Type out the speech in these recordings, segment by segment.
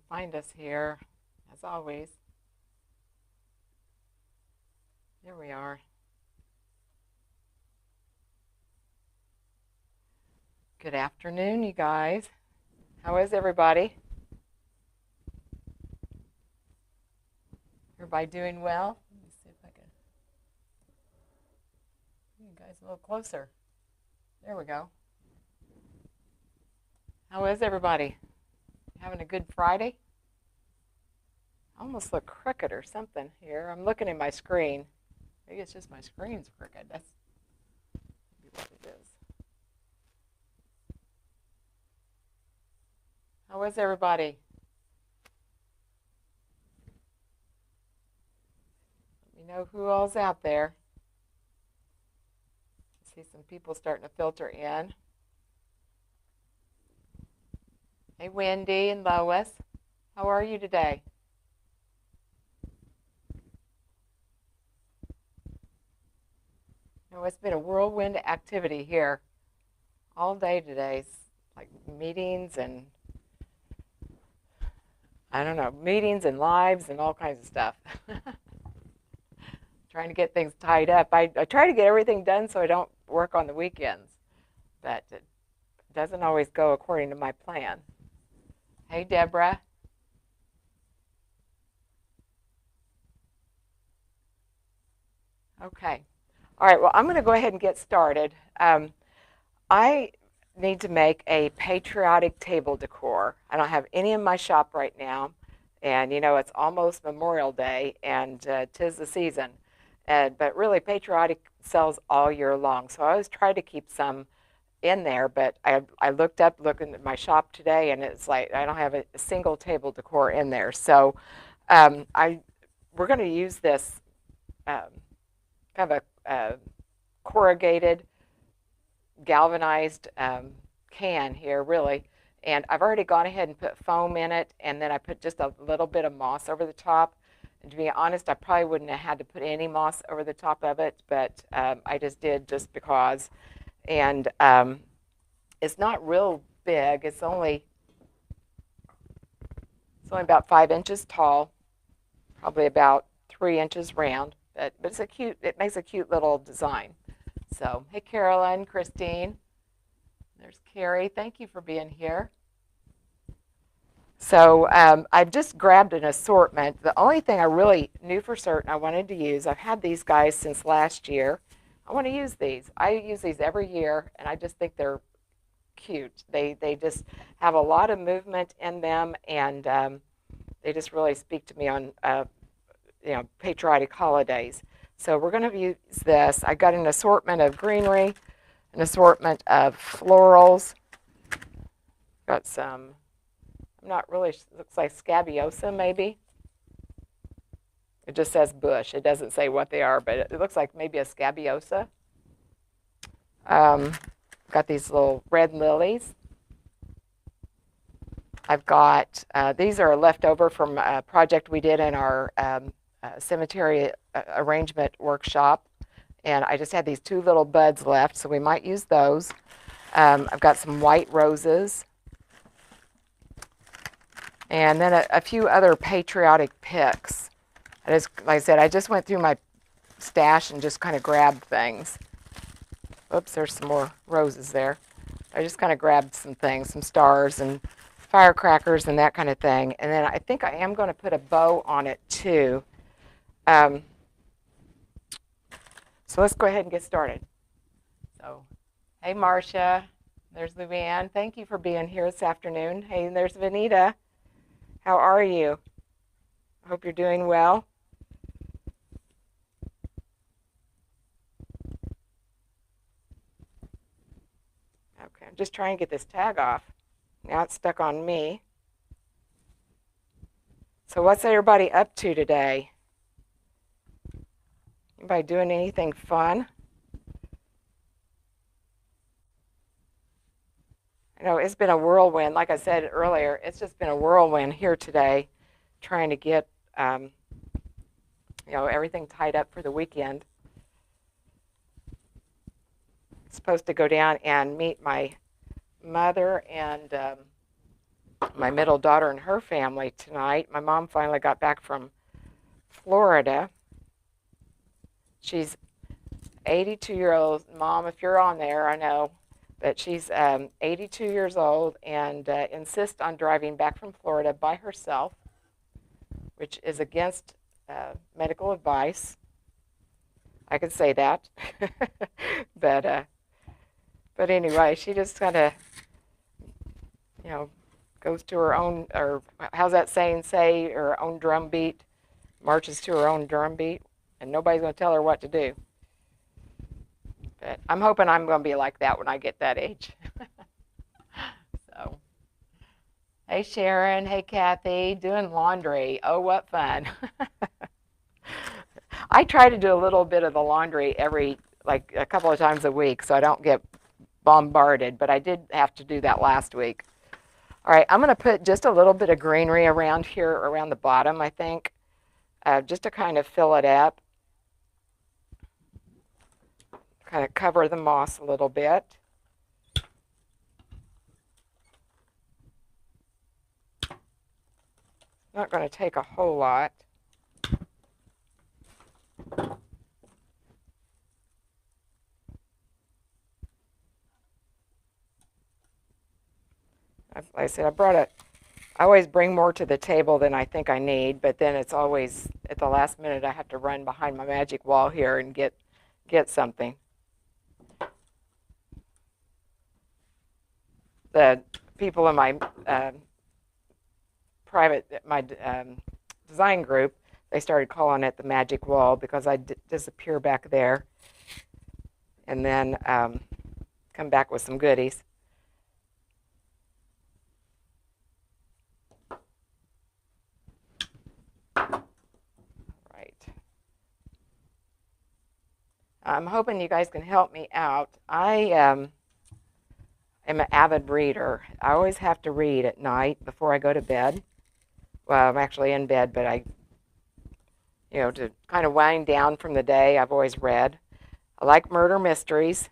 Find us here, as always. There we are. Good afternoon, you guys. How is everybody? Everybody doing well? Let me see if I can bring you guys a little closer. There we go. How is everybody? Having a good Friday? I almost look crooked or something here. I'm looking at my screen. Maybe it's just my screen's crooked. That's maybe what it is. How is everybody? Let me know who all's out there. I see some people starting to filter in. Hey, Wendy and Lois. How are you today? It's been a whirlwind activity here all day today. It's like meetings and I don't know, meetings and lives and all kinds of stuff. Trying to get things tied up. I try to get everything done so I don't work on the weekends, but it doesn't always go according to my plan. Hey, Deborah. Okay. All right, well, I'm going to go ahead and get started. I need to make a patriotic table decor. I don't have any in my shop right now, and it's almost Memorial Day, and 'tis the season. But really, patriotic sells all year long, so I always try to keep some in there. But I looked up looking at my shop today, and it's like I don't have a single table decor in there. So we're going to use this kind of a corrugated galvanized can here, really. And I've already gone ahead and put foam in it, and then I put just a little bit of moss over the top. And to be honest, I probably wouldn't have had to put any moss over the top of it, but I just did just because. And it's not real big. It's only about 5 inches tall, probably about 3 inches round. But it makes a cute little design. So, hey, Carolyn, Christine. There's Carrie. Thank you for being here. So I've just grabbed an assortment. The only thing I really knew for certain I wanted to use, I've had these guys since last year. I want to use these. I use these every year, and I just think they're cute. They just have a lot of movement in them, and they just really speak to me on patriotic holidays. So we're going to use this. I got an assortment of greenery, an assortment of florals. Got some, I'm not really, looks like scabiosa maybe. It just says bush. It doesn't say what they are, but it looks like maybe a scabiosa. Got these little red lilies. I've got, these are left over from a project we did in our cemetery arrangement workshop, and I just had these two little buds left, so we might use those. I've got some white roses, and then a few other patriotic picks. Like I said, I just went through my stash and just kind of grabbed things. Oops, there's some more roses there. I just kind of grabbed some things, some stars and firecrackers and that kind of thing. And then I think I am going to put a bow on it too. So let's go ahead and get started. So, hey, Marcia. There's Luann. Thank you for being here this afternoon. Hey, there's Vanita. How are you? I hope you're doing well. Okay, I'm just trying to get this tag off. Now it's stuck on me. So what's everybody up to today? Anybody doing anything fun? I know it's been a whirlwind. Like I said earlier, it's just been a whirlwind here today, trying to get everything tied up for the weekend. Supposed to go down and meet my mother and my middle daughter and her family tonight. My mom finally got back from Florida. She's 82-year-old mom, if you're on there, I know, but she's 82 years old and insists on driving back from Florida by herself, which is against medical advice. I could say that, but anyway, she just kind of, you know, goes to her own, or how's that saying say, her own drum beat, marches to her own drum beat, and nobody's going to tell her what to do. But I'm hoping I'm going to be like that when I get that age. So, hey Sharon, hey Kathy, doing laundry. Oh, what fun. I try to do a little bit of the laundry like a couple of times a week so I don't get bombarded, but I did have to do that last week. All right, I'm going to put just a little bit of greenery around here, around the bottom, I think, just to kind of fill it up. Kind of cover the moss a little bit. Not going to take a whole lot. Like I said, I always bring more to the table than I think I need, but then it's always at the last minute I have to run behind my magic wall here and get something. The people in my design group, they started calling it the magic wall because I disappear back there and then come back with some goodies. Right. I'm hoping you guys can help me out. I am an avid reader. I always have to read at night before I go to bed. Well, I'm actually in bed, but to kind of wind down from the day, I've always read. I like murder mysteries.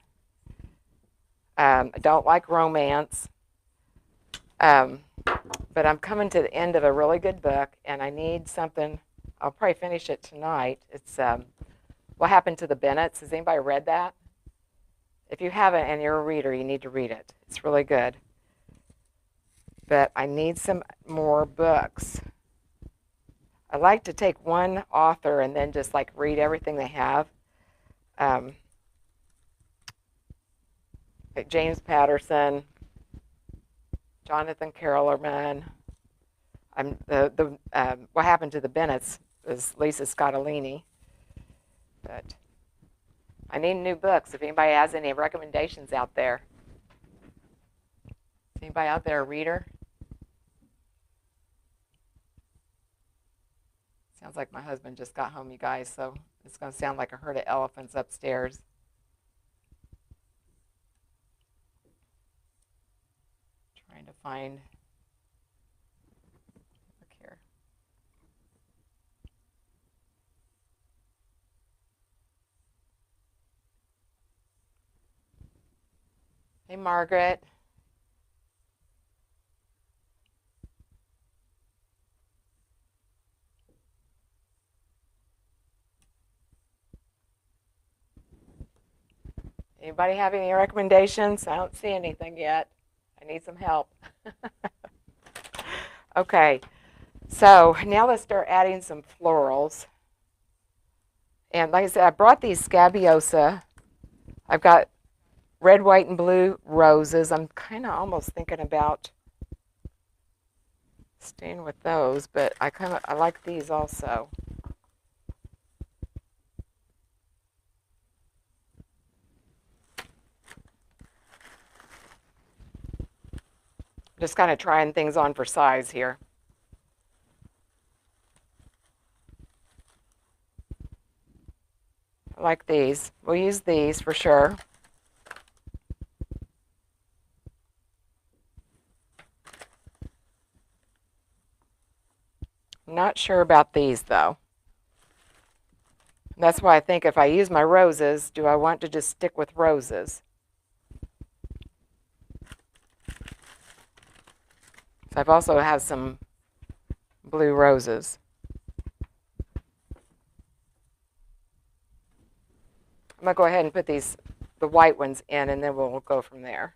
I don't like romance. But I'm coming to the end of a really good book, and I need something. I'll probably finish it tonight. It's What Happened to the Bennetts. Has anybody read that? If you haven't and you're a reader, you need to read it. It's really good. But I need some more books. I like to take one author and then just like read everything they have. Like James Patterson, Jonathan Carollerman. What Happened to the Bennetts is Lisa Scottolini. But I need new books. If anybody has any recommendations out there. Is anybody out there a reader? Sounds like my husband just got home, you guys, so it's going to sound like a herd of elephants upstairs. Trying to find. Look here. Hey, Margaret. Anybody have any recommendations? I don't see anything yet. I need some help. Okay, so now let's start adding some florals. And like I said, I brought these Scabiosa. I've got red, white, and blue roses. I'm kind of almost thinking about staying with those, but I like these also. Just kind of trying things on for size here. I like these. We'll use these for sure. I'm not sure about these though. That's why I think if I use my roses, do I want to just stick with roses? So I've also have some blue roses. I'm going to go ahead and put the white ones in, and then we'll go from there.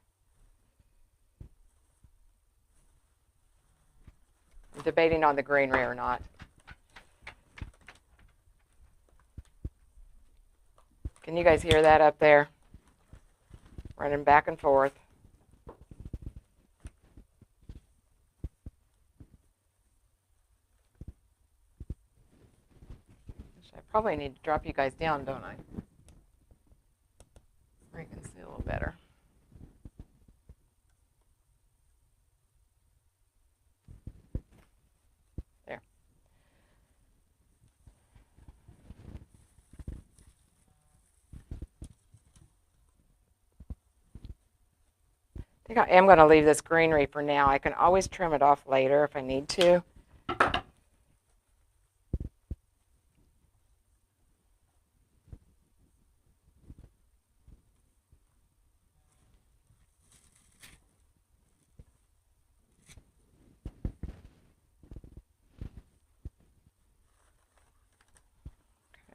I'm debating on the greenery or not. Can you guys hear that up there? Running back and forth. I probably need to drop you guys down, don't I? So you can see a little better. There. I think I am going to leave this greenery for now. I can always trim it off later if I need to.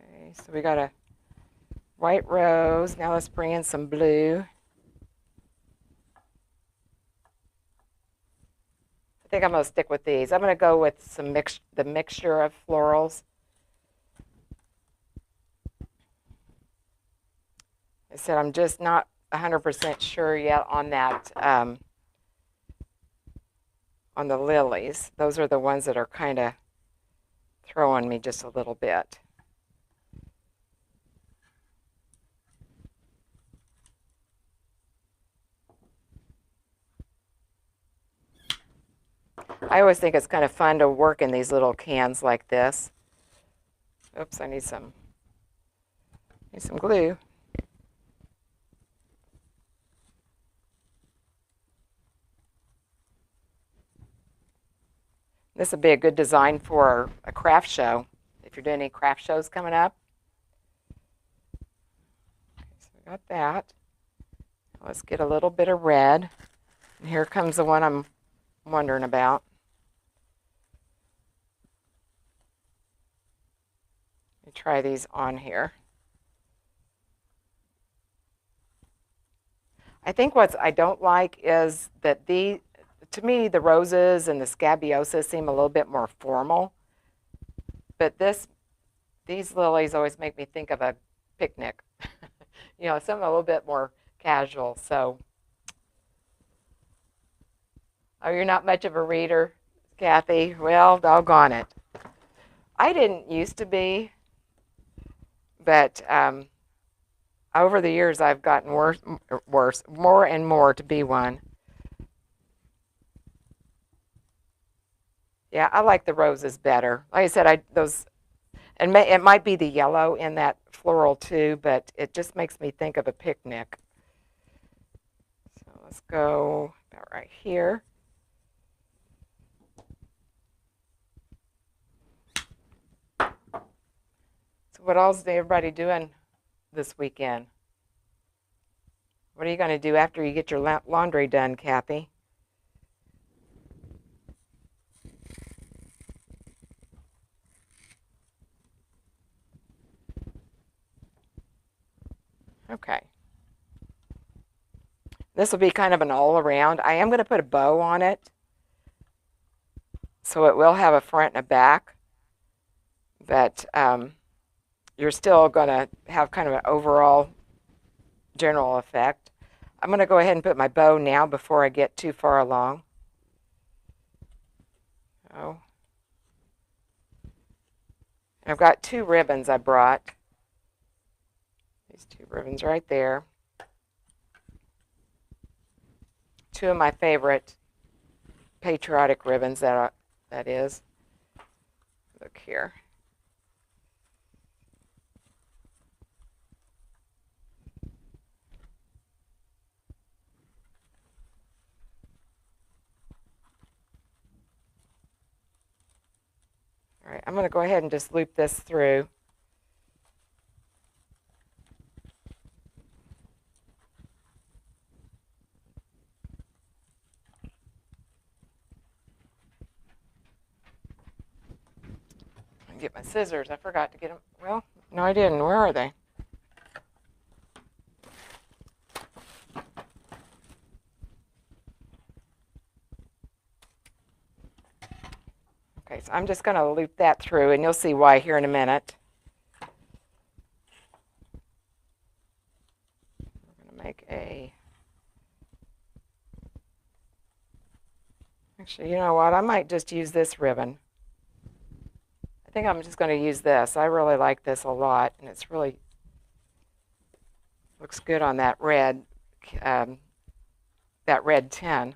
Okay, so we got a white rose. Now let's bring in some blue. I think I'm going to stick with these. I'm going to go with the mixture of florals. I said I'm just not 100% sure yet on that, on the lilies. Those are the ones that are kind of throwing me just a little bit. I always think it's kind of fun to work in these little cans like this. Oops, I need some glue. This would be a good design for a craft show, if you're doing any craft shows coming up. Okay, so we got that. Let's get a little bit of red. And here comes the one I'm wondering about. Let me try these on here. I think what I don't like is that to me, the roses and the scabiosas seem a little bit more formal. But these lilies always make me think of a picnic. You know, something a little bit more casual. So, oh, you're not much of a reader, Kathy? Well, doggone it. I didn't used to be, but over the years I've gotten more and more to be one. Yeah, I like the roses better. Like I said, and it might be the yellow in that floral too, but it just makes me think of a picnic. So let's go about right here. So what else is everybody doing this weekend? What are you going to do after you get your laundry done, Kathy? Okay. This will be kind of an all-around. I am going to put a bow on it, so it will have a front and a back, but you're still going to have kind of an overall general effect. I'm going to go ahead and put my bow now before I get too far along. Oh. And I've got 2 ribbons I brought. These 2 ribbons right there. 2 of my favorite Patriotic ribbons that is. Look here. All right, I'm going to go ahead and just loop this through. Get my scissors. I forgot to get them. Well, no, I didn't. Where are they? Okay, so I'm just going to loop that through, and you'll see why here in a minute. We're going to make a... Actually, you know what? I might just use this ribbon. I think I'm just going to use this. I really like this a lot, and it's really looks good on that red tin.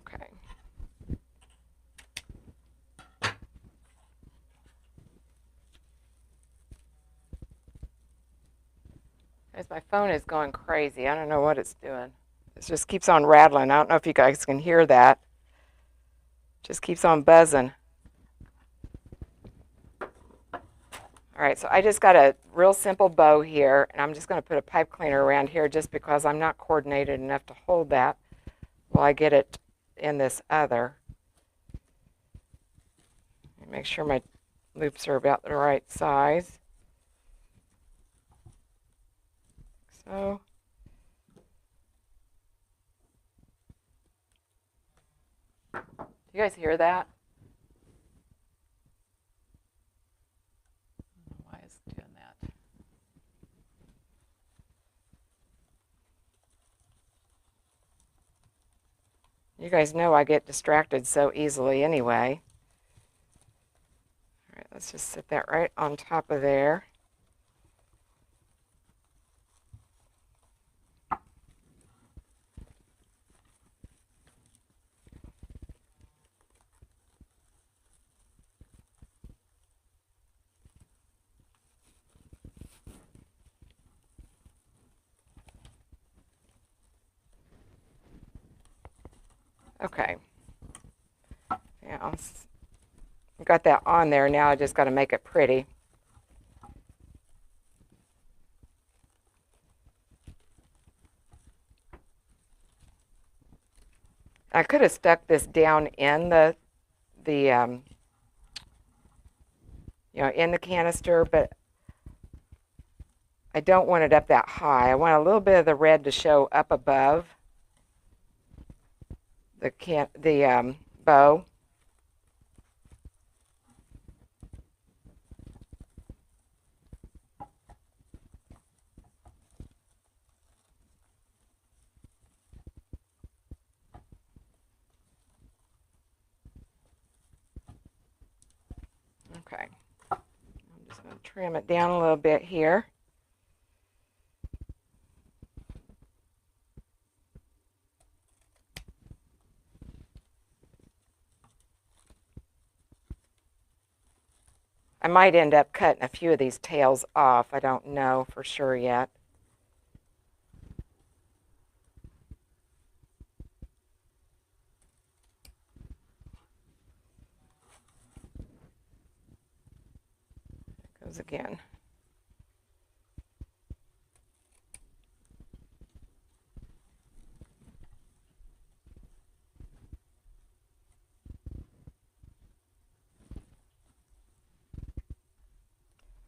Okay. As my phone is going crazy. I don't know what it's doing. It just keeps on rattling. I don't know if you guys can hear that. Just keeps on buzzing. All right, so I just got a real simple bow here, and I'm just going to put a pipe cleaner around here just because I'm not coordinated enough to hold that while I get it in this other. Make sure my loops are about the right size. So. Do you guys hear that? Why is it doing that? You guys know I get distracted so easily anyway. All right, let's just sit that right on top of there. Okay. Yeah, I've got that on there. Now I just got to make it pretty. I could have stuck this down in the in the canister, but I don't want it up that high. I want a little bit of the red to show up above the bow. Okay. I'm just going to trim it down a little bit here. I might end up cutting a few of these tails off. I don't know for sure yet. There goes again.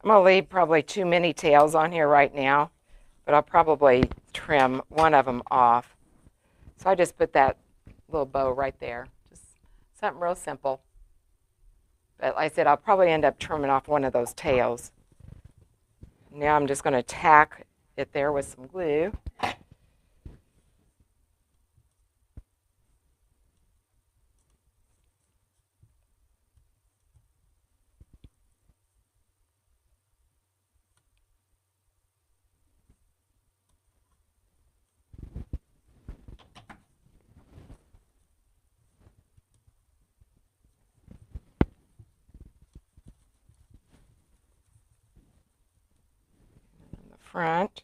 I'm going to leave probably too many tails on here right now, but I'll probably trim one of them off. So I just put that little bow right there. Just something real simple. But like I said, I'll probably end up trimming off one of those tails. Now I'm just going to tack it there with some glue. In the front.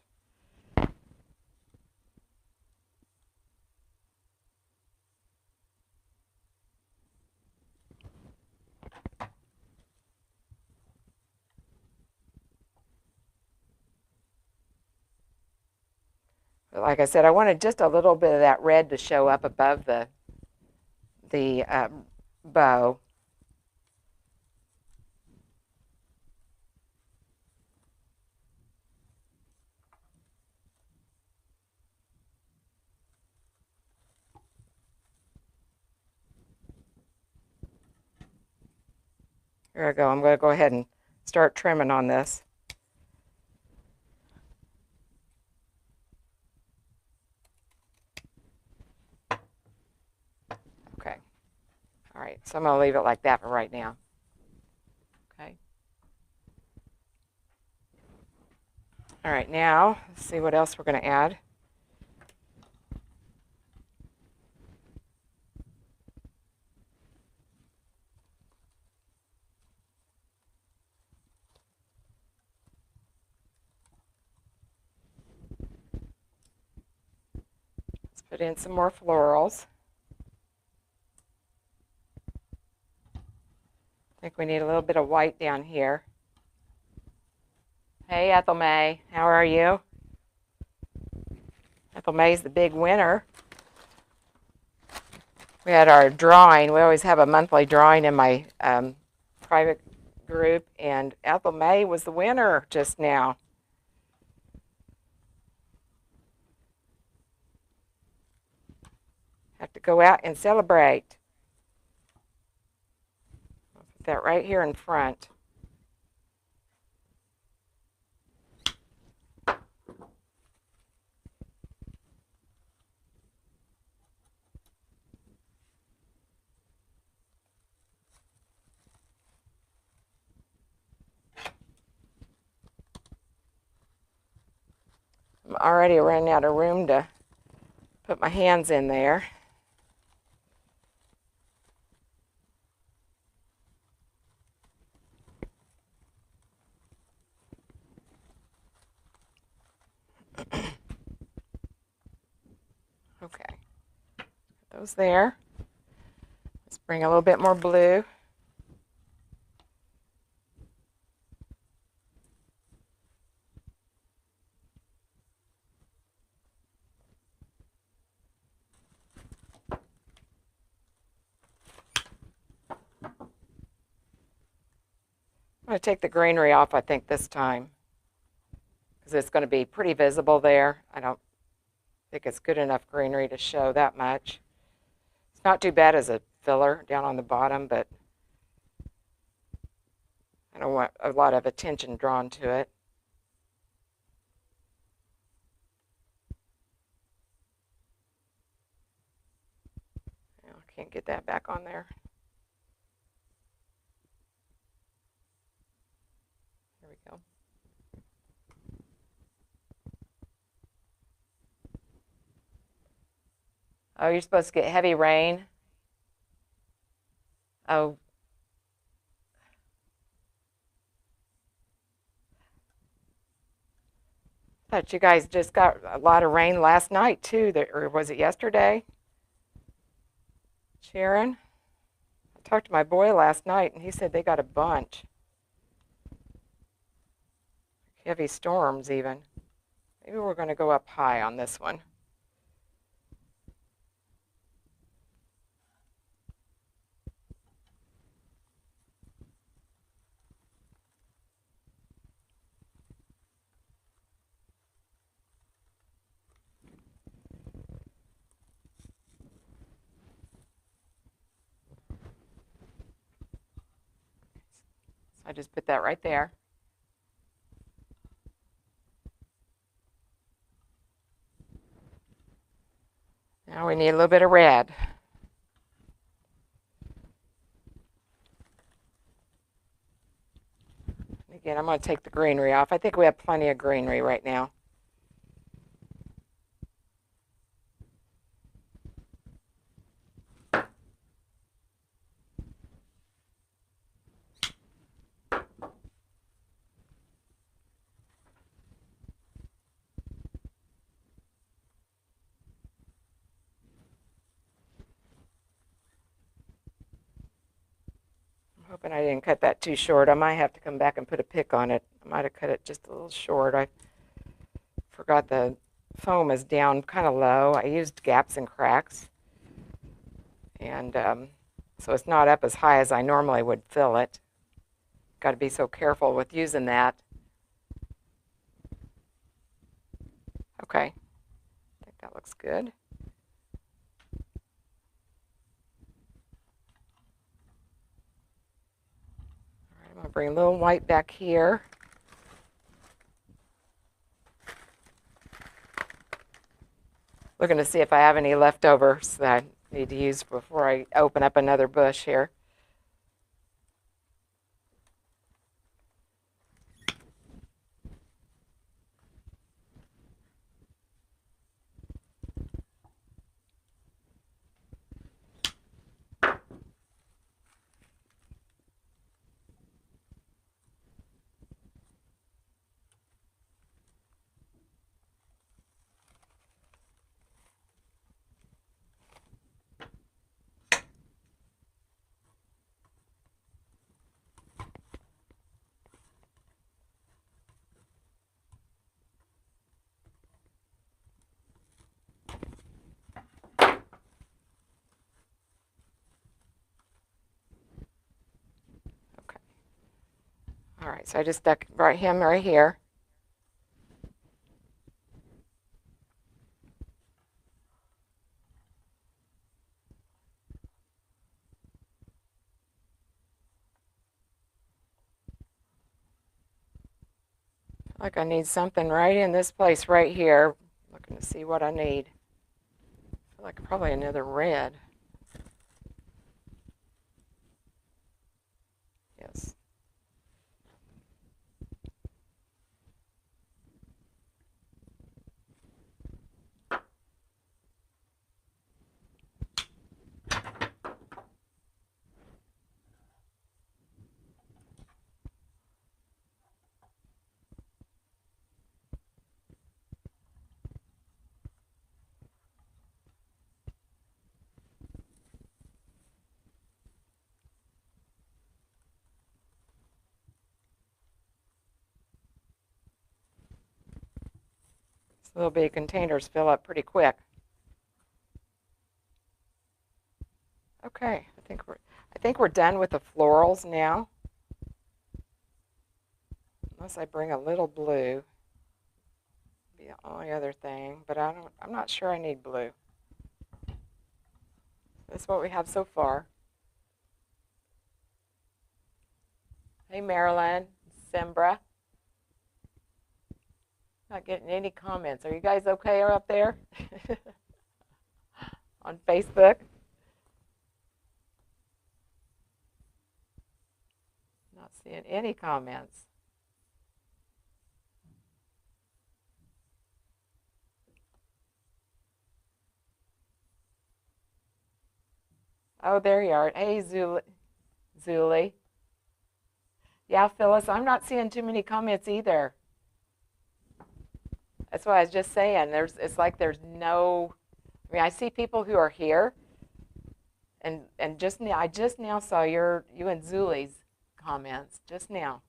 But like I said, I wanted just a little bit of that red to show up above the bow. Here I go. I'm going to go ahead and start trimming on this. Okay. All right. So I'm going to leave it like that for right now. Okay. All right. Now, let's see what else we're going to add. Let's put in some more florals. I think we need a little bit of white down here. Hey, Ethel May, how are you? Ethel May's the big winner. We had our drawing. We always have a monthly drawing in my private group, and Ethel May was the winner just now. Have to go out and celebrate. I'll put that right here in front. I'm already running out of room to put my hands in there. Okay, put those there. Let's bring a little bit more blue. I'm going to take the greenery off, I think, this time, because it's going to be pretty visible there. I don't think it's good enough greenery to show that much. It's not too bad as a filler down on the bottom, but I don't want a lot of attention drawn to it. I can't get that back on there. There we go. Oh, you're supposed to get heavy rain? Oh, I thought you guys just got a lot of rain last night too, or was it yesterday? Sharon? I talked to my boy last night and he said they got a bunch. Heavy storms even. Maybe we're going to go up high on this one. I just put that right there. Now we need a little bit of red. Again, I'm going to take the greenery off. I think we have plenty of greenery right now. Hoping I didn't cut that too short. I might have to come back and put a pick on it. I might have cut it just a little short. I forgot the foam is down kind of low. I used gaps and cracks, and so it's not up as high as I normally would fill it. Got to be so careful with using that. Okay, I think that looks good. All right, I'm gonna bring a little white back here. Looking to see if I have any leftovers that I need to use before I open up another bush here. Okay. All right, so I just stuck him right here. Like I need something right in this place right here. Looking to see what I need. I feel like probably another red. Yes. These little bitty containers fill up pretty quick. Okay, I think we're done with the florals now. Unless I bring a little blue. Be the only other thing, but I'm not sure I need blue. That's what we have so far. Hey Marilyn, Sembra. Not getting any comments. Are you guys okay up there? On Facebook? Not seeing any comments. Oh, there you are. Hey, Zuli. Yeah, Phyllis, I'm not seeing too many comments either. That's what I was just saying. It's like there's no. I mean, I see people who are here, and I just now saw you and Zuli's comments just now.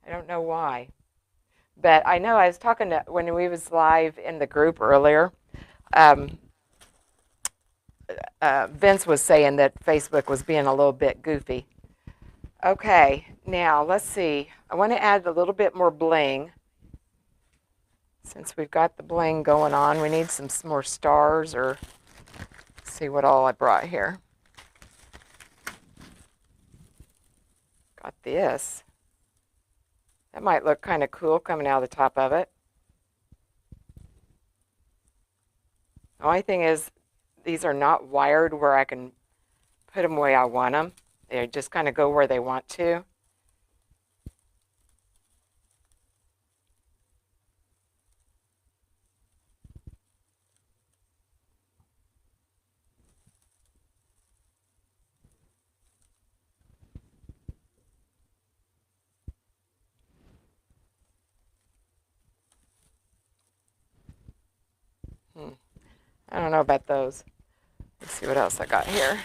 I don't know why, but I know I was talking to when we was live in the group earlier. Um, Vince was saying that Facebook was being a little bit goofy. Okay, now let's see. I want to add a little bit more bling. Since we've got the bling going on, we need some more stars, or see what all I brought here. Got this. That might look kind of cool coming out of the top of it. The only thing is, these are not wired where I can put them the way I want them. They just kind of go where they want to. I don't know about those. Let's see what else I got here.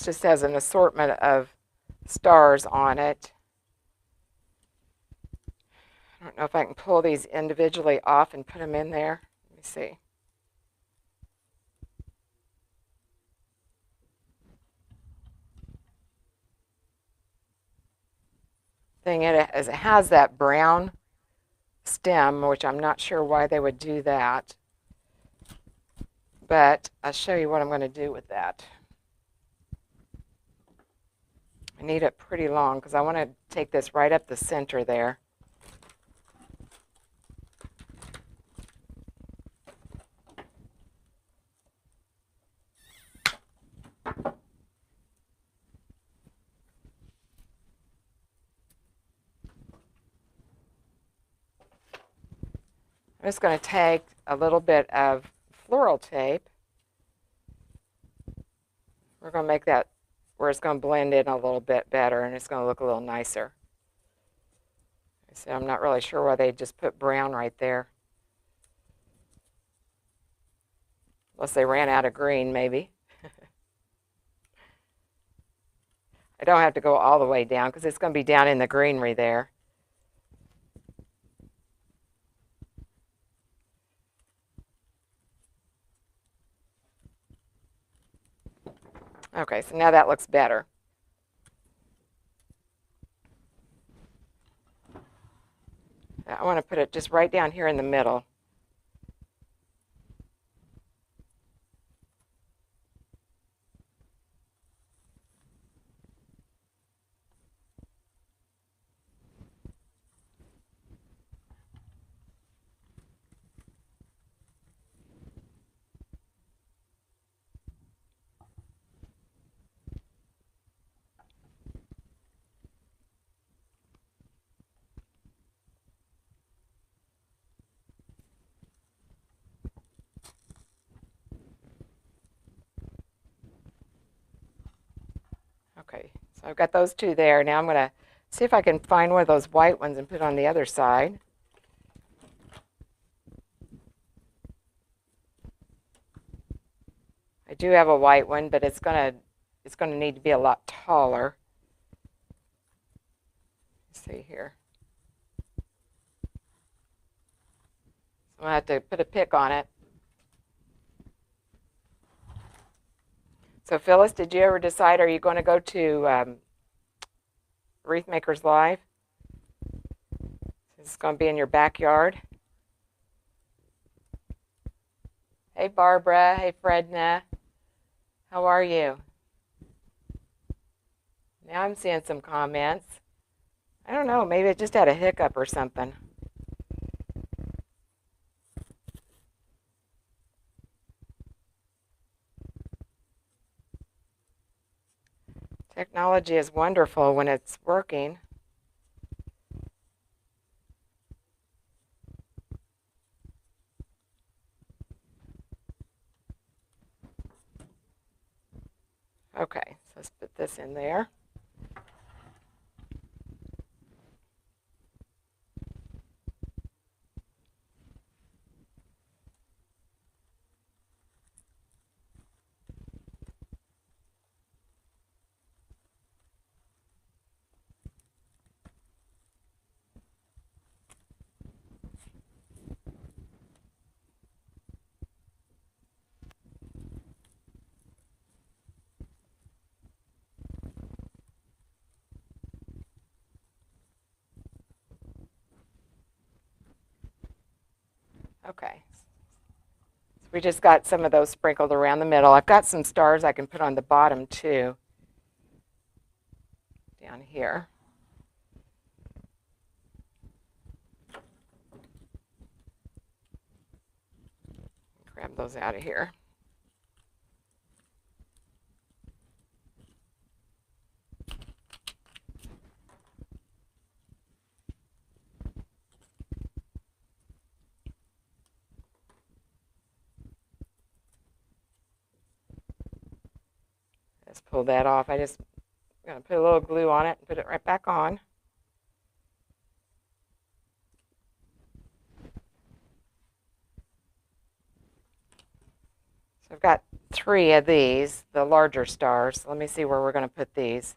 This just has an assortment of stars on it. I don't know if I can pull these individually off and put them in there. Let me see. Thing is, it has that brown stem, which I'm not sure why they would do that. But I'll show you what I'm going to do with that. I need it pretty long because I want to take this right up the center there. I'm just going to take a little bit of floral tape. We're going to make that where it's going to blend in a little bit better and it's going to look a little nicer. So I'm not really sure why they just put brown right there. Unless they ran out of green, maybe. I don't have to go all the way down because it's going to be down in the greenery there. Okay, so now that looks better. I want to put it just right down here in the middle. Okay, so I've got those two there. Now I'm going to see if I can find one of those white ones and put it on the other side. I do have a white one, but it's going to need to be a lot taller. Let's see here. So I'm going to have to put a pick on it. So Phyllis, did you ever decide, are you going to go to Wreath Makers Live? This is going to be in your backyard. Hey Barbara, hey Fredna, how are you? Now I'm seeing some comments. I don't know, maybe it just had a hiccup or something. Technology is wonderful when it's working. Okay, so let's put this in there. Okay, so we just got some of those sprinkled around the middle. I've got some stars I can put on the bottom too, down here. Grab those out of here. Let's pull that off. I'm going to put a little glue on it and put it right back on. So I've got 3 of these, the larger stars. Let me see where we're going to put these.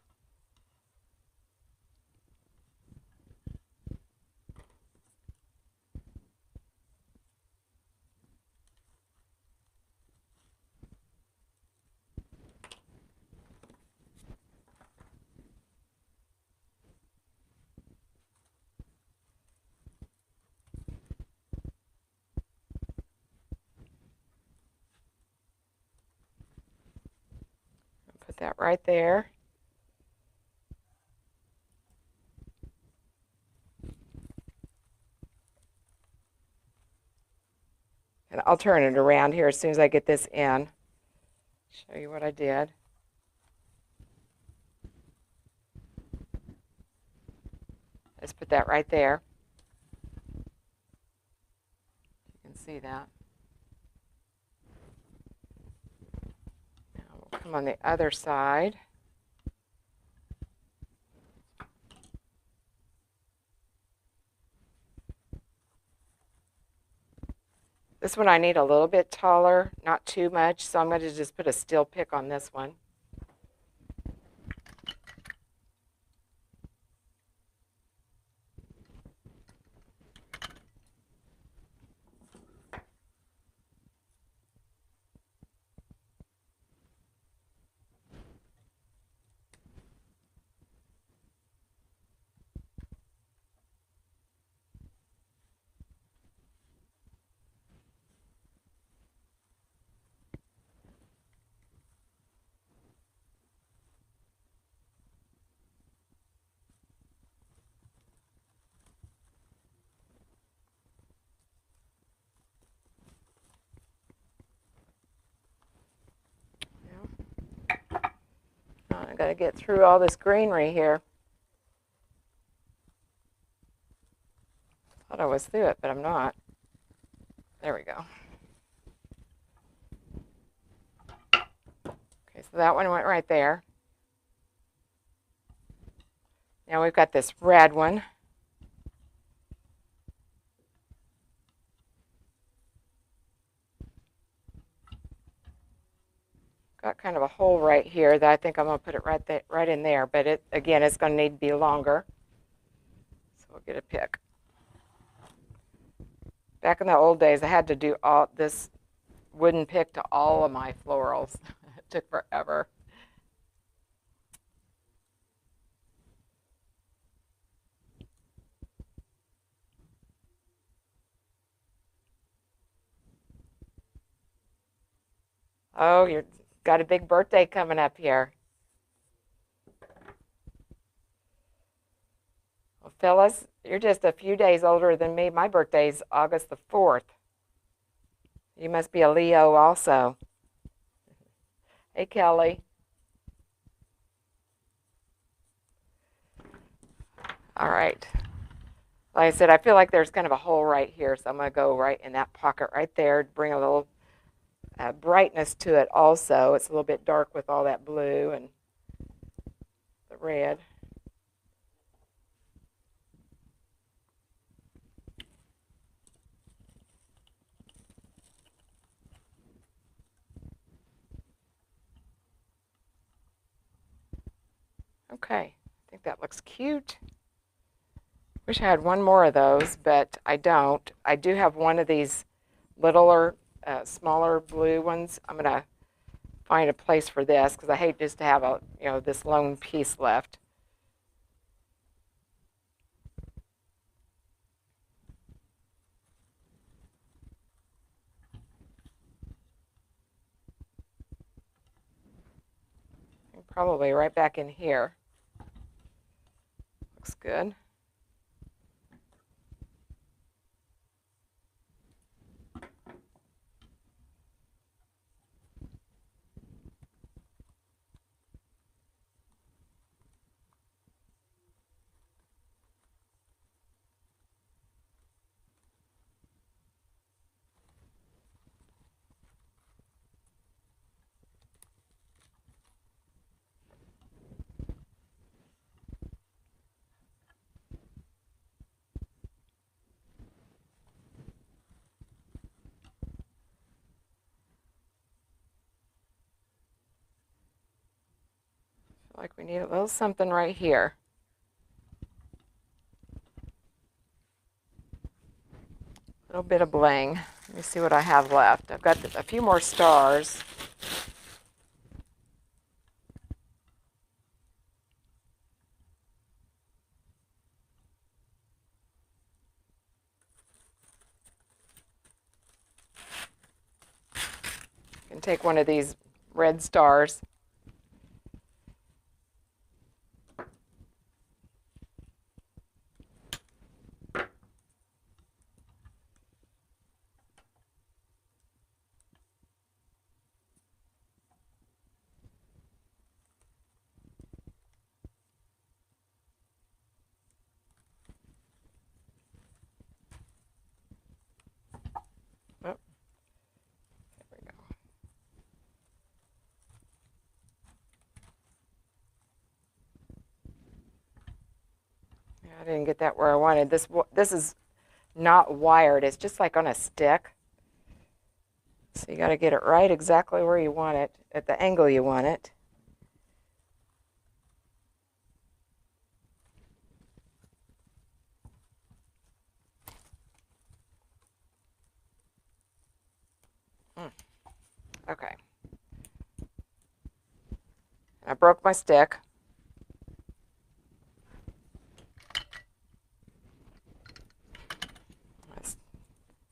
Put that right there. And I'll turn it around here as soon as I get this in. Show you what I did. Let's put that right there. You can see that. Now we'll come on the other side. This one I need a little bit taller, not too much, so I'm going to just put a steel pick on this one. I got to get through all this greenery here. Thought I was through it, but I'm not. There we go. Okay, so that one went right there. Now we've got this red one. Got kind of a hole right here that I think I'm going to put it right in there, but it again, it's going to need to be longer. So we'll get a pick. Back in the old days, I had to do all this wooden pick to all of my florals. It took forever. Oh, you've got a big birthday coming up here. Well, Phyllis, you're just a few days older than me. My birthday's August the 4th. You must be a Leo also. Hey, Kelly. All right. Like I said, I feel like there's kind of a hole right here, so I'm going to go right in that pocket right there to bring a little brightness to it also. It's a little bit dark with all that blue and the red. Okay, I think that looks cute. Wish I had one more of those, but I don't. I do have one of these littler, smaller blue ones. I'm going to find a place for this because I hate just to have this lone piece left. Probably right back in here. Looks good. feel like we need a little something right here. A little bit of bling. Let me see what I have left. I've got a few more stars. I can take one of these red stars. Oh, there we go. Yeah, I didn't get that where I wanted. This is not wired. It's just like on a stick. So you got to get it right exactly where you want it, at the angle you want it. Okay. I broke my stick. I'm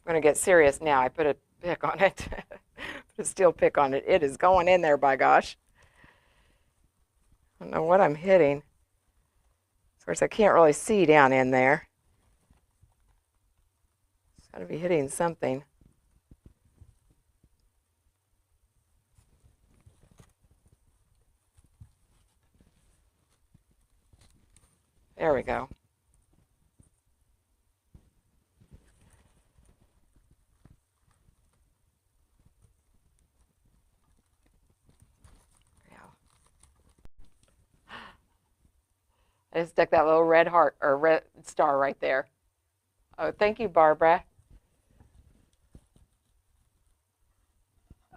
going to get serious now. I put a pick on it. Put a steel pick on it. It is going in there, by gosh. I don't know what I'm hitting. Of course, I can't really see down in there. It's got to be hitting something. There we go. I just stuck that little red heart or red star right there. Oh, thank you, Barbara.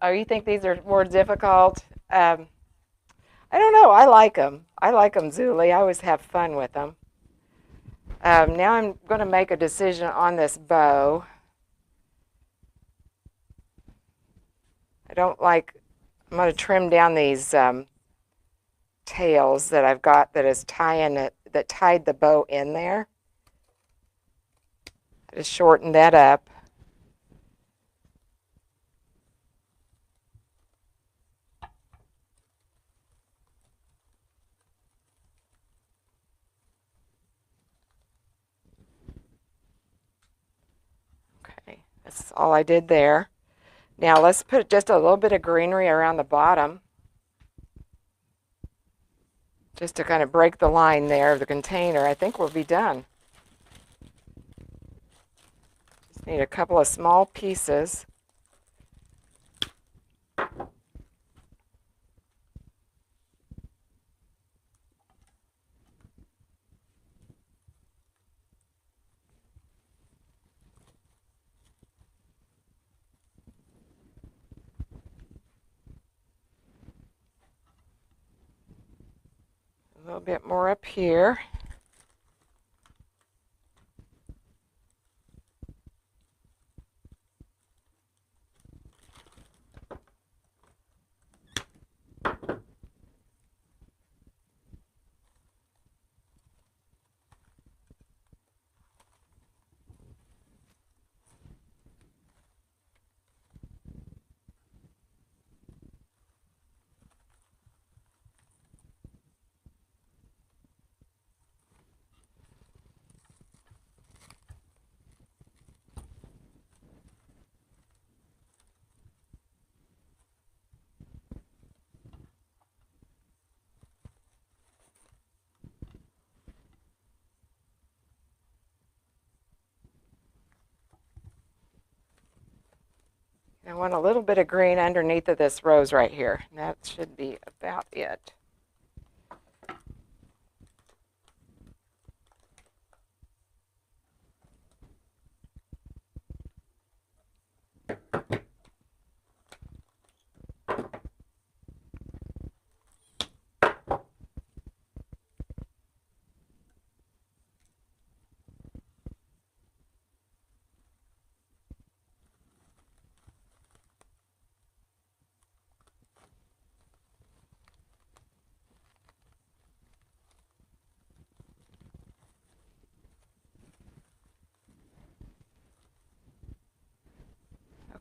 Oh, you think these are more difficult? I don't know. I like them. I like them, Zuli. I always have fun with them. Now I'm going to make a decision on this bow. I don't like, I'm going to trim down these tails that I've got that is tying it, that tied the bow in there. I just shorten that up. Okay, that's all I did there. Now let's put just a little bit of greenery around the bottom, just to kind of break the line there of the container. I think we'll be done. Just need a couple of small pieces. A little bit more up here. I want a little bit of green underneath of this rose right here. That should be about it.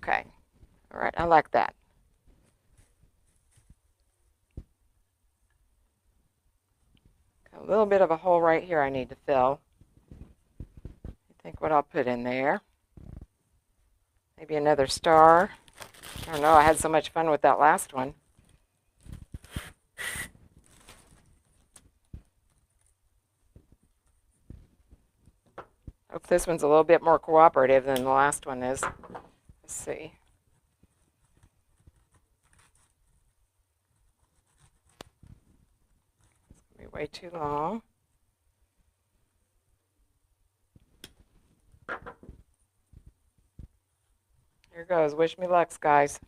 Okay. All right. I like that. A little bit of a hole right here I need to fill. I think what I'll put in there. Maybe another star. I don't know. I had so much fun with that last one. Hope this one's a little bit more cooperative than the last one is. Let's see. It's going to be way too long. Here goes. Wish me luck, guys.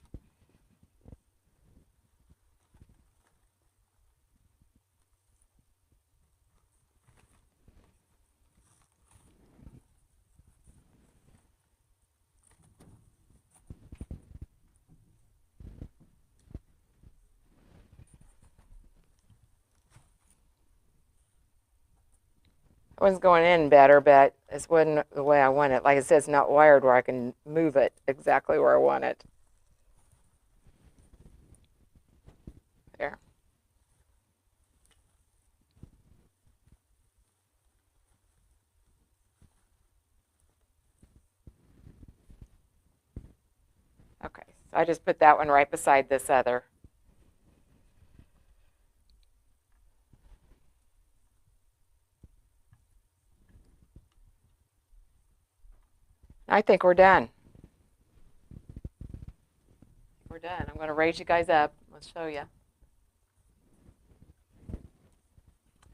That one's going in better, but this wasn't the way I want it. Like I said, it's not wired where I can move it exactly where I want it. There. Okay, so I just put that one right beside this other. I think we're done. We're done. I'm going to raise you guys up. Let's show you.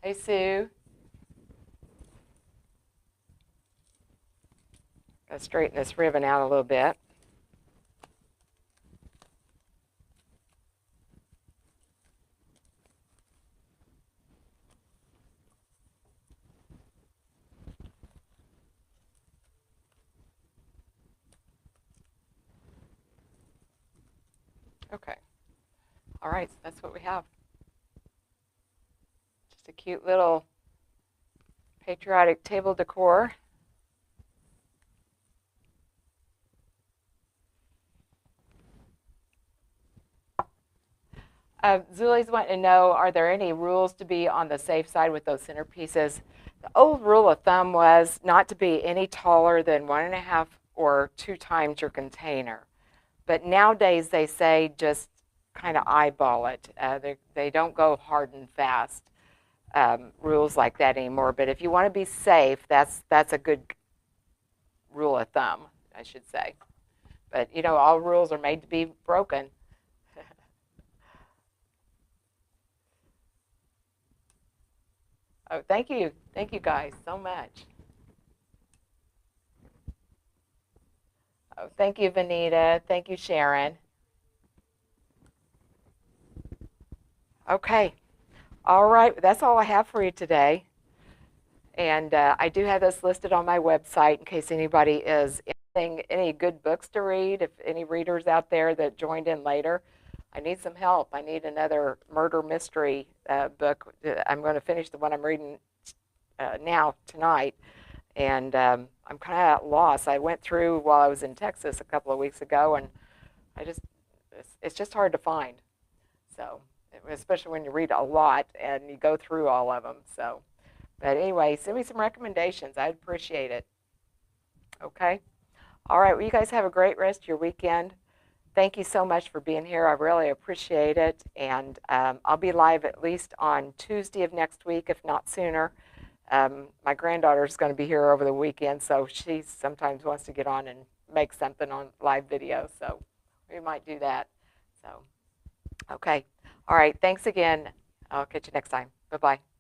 Hey, Sue. Got to straighten this ribbon out a little bit. Okay. All right, so that's what we have. Just a cute little patriotic table decor. Zulie's wanting to know, are there any rules to be on the safe side with those centerpieces? The old rule of thumb was not to be any taller than 1.5 or 2 times your container. But nowadays they say just kind of eyeball it. They don't go hard and fast rules like that anymore. But if you want to be safe, that's a good rule of thumb, I should say. But, you know, all rules are made to be broken. Oh, thank you. Thank you guys so much. Oh, thank you, Vanita. Thank you, Sharon. Okay. All right. That's all I have for you today. And I do have this listed on my website in case anybody is any good books to read. If any readers out there that joined in later, I need some help. I need another murder mystery book. I'm going to finish the one I'm reading now tonight, and I'm kind of at loss. I went through while I was in Texas a couple of weeks ago, and it's just hard to find. So, especially when you read a lot and you go through all of them. So, but anyway, send me some recommendations. I'd appreciate it. Okay. All right. Well, you guys have a great rest of your weekend. Thank you so much for being here. I really appreciate it. And I'll be live at least on Tuesday of next week, if not sooner. My granddaughter's going to be here over the weekend, so she sometimes wants to get on and make something on live video. So we might do that. So, okay. All right. Thanks again. I'll catch you next time. Bye-bye.